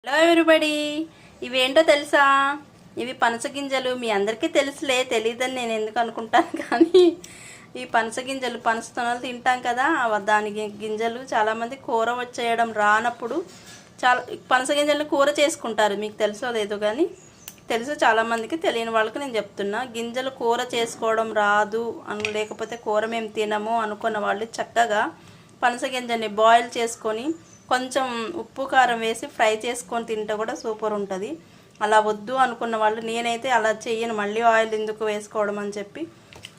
Hello everybody, ఇవేంటో తెలుసా? ఇవి పనస గింజలు. మీ అందరికీ తెలుసులే, తెలియదని నేను ఎందుకు అనుకుంటాను. కానీ ఈ పనస గింజలు, పనస తొనలు తింటాం కదా, దాని గింజలు చాలామంది కూర వచ్చేయడం రానప్పుడు చాలా పనస గింజలను కూర చేసుకుంటారు. మీకు తెలుసో లేదో కానీ తెలుసు, చాలామందికి తెలియని వాళ్ళకి నేను చెప్తున్నా. గింజలు కూర చేసుకోవడం రాదు లేకపోతే కూర మేము తినము అనుకున్న వాళ్ళు చక్కగా పనస గింజల్ని బాయిల్ చేసుకొని కొంచెం ఉప్పు కారం వేసి ఫ్రై చేసుకొని తింటే కూడా సూపర్ ఉంటుంది. అలా వద్దు అనుకున్న వాళ్ళు, నేనైతే అలా చెయ్యను, మళ్ళీ ఆయిల్ ఎందుకు వేసుకోవడం అని చెప్పి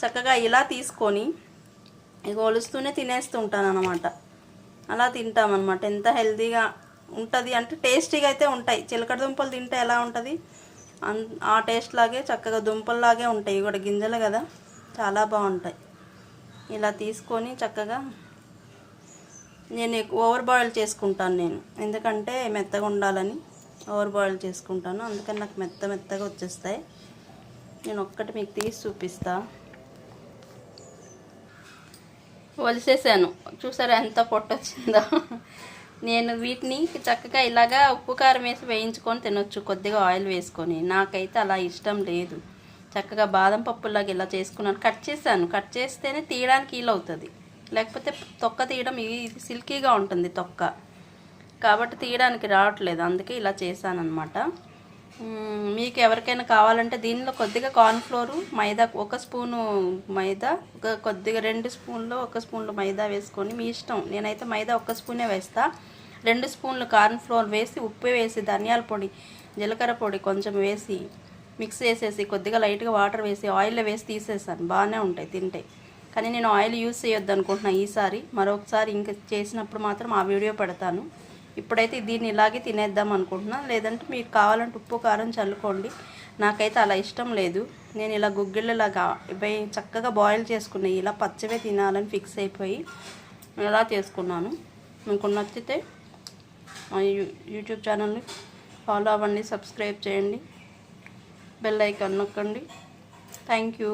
చక్కగా ఇలా తీసుకొని ఇక ఒలుస్తూనే తినేస్తూ ఉంటాను అనమాట. అలా తింటామన్నమాట. ఎంత హెల్తీగా ఉంటుంది అంటే టేస్టీగా అయితే ఉంటాయి. చిలకడ దుంపలు తింటే ఎలా ఉంటుంది ఆ టేస్ట్ లాగే చక్కగా దుంపల్లాగే ఉంటాయి కూడా, గింజలు కదా, చాలా బాగుంటాయి. ఇలా తీసుకొని చక్కగా నేను ఓవర్ బాయిల్ చేసుకుంటాను. నేను ఎందుకంటే మెత్తగా ఉండాలని ఓవర్ బాయిల్ చేసుకుంటాను, అందుకని నాకు మెత్తగా వచ్చేస్తాయి. నేను ఒక్కటి మీకు తీసి చూపిస్తా. ఒలిసేసాను, చూసారా ఎంత పొట్టు వచ్చిందో. నేను వీటిని చక్కగా ఇలాగా ఉప్పు కారం వేసి వేయించుకొని తినొచ్చు, కొద్దిగా ఆయిల్ వేసుకొని. నాకైతే అలా ఇష్టం లేదు. చక్కగా బాదం పప్పులాగా ఇలా చేసుకున్నాను. కట్ చేశాను, కట్ చేస్తేనే తీయడానికి వీలవుతుంది, లేకపోతే తొక్క తీయడం ఇది సిల్కీగా ఉంటుంది తొక్క, కాబట్టి తీయడానికి రావట్లేదు. అందుకే ఇలా చేశానన్నమాట. మీకు ఎవరికైనా కావాలంటే దీనిలో కొద్దిగా కార్న్ఫ్లోరు, మైదా, ఒక స్పూను మైదా, కొద్దిగా 2 స్పూన్లు 1 స్పూన్లు మైదా వేసుకొని మీ ఇష్టం. నేనైతే మైదా 1 స్పూనే వేస్తా. 2 స్పూన్లు కార్న్ఫ్లోర్ వేసి, ఉప్పు వేసి, ధనియాల పొడి, జీలకర్ర పొడి కొంచెం వేసి మిక్స్ చేసేసి, కొద్దిగా లైట్గా వాటర్ వేసి ఆయిల్లో వేసి తీసేసాను. బాగానే ఉంటాయి తింటే. కానీ నేను ఆయిల్ యూజ్ చేయొద్దు అనుకుంటున్నా ఈసారి. మరొకసారి ఇంకా చేసినప్పుడు మాత్రం ఆ వీడియో పెడతాను. ఇప్పుడైతే దీన్ని ఇలాగే తినేద్దాం అనుకుంటున్నా. లేదంటే మీకు కావాలంటే ఉప్పు కారం చల్లుకోండి. నాకైతే అలా ఇష్టం లేదు. నేను ఇలా గుగ్గిళ్ళలాగా చక్కగా బాయిల్ చేసుకున్నాయి. ఇలా పచ్చవే తినాలని ఫిక్స్ అయిపోయి ఇలా చేసుకున్నాను. మీకు నచ్చితే యూట్యూబ్ ఛానల్ని ఫాలో అవ్వండి, సబ్స్క్రైబ్ చేయండి, బెల్ ఐకాన్ నొక్కండి. Thank you.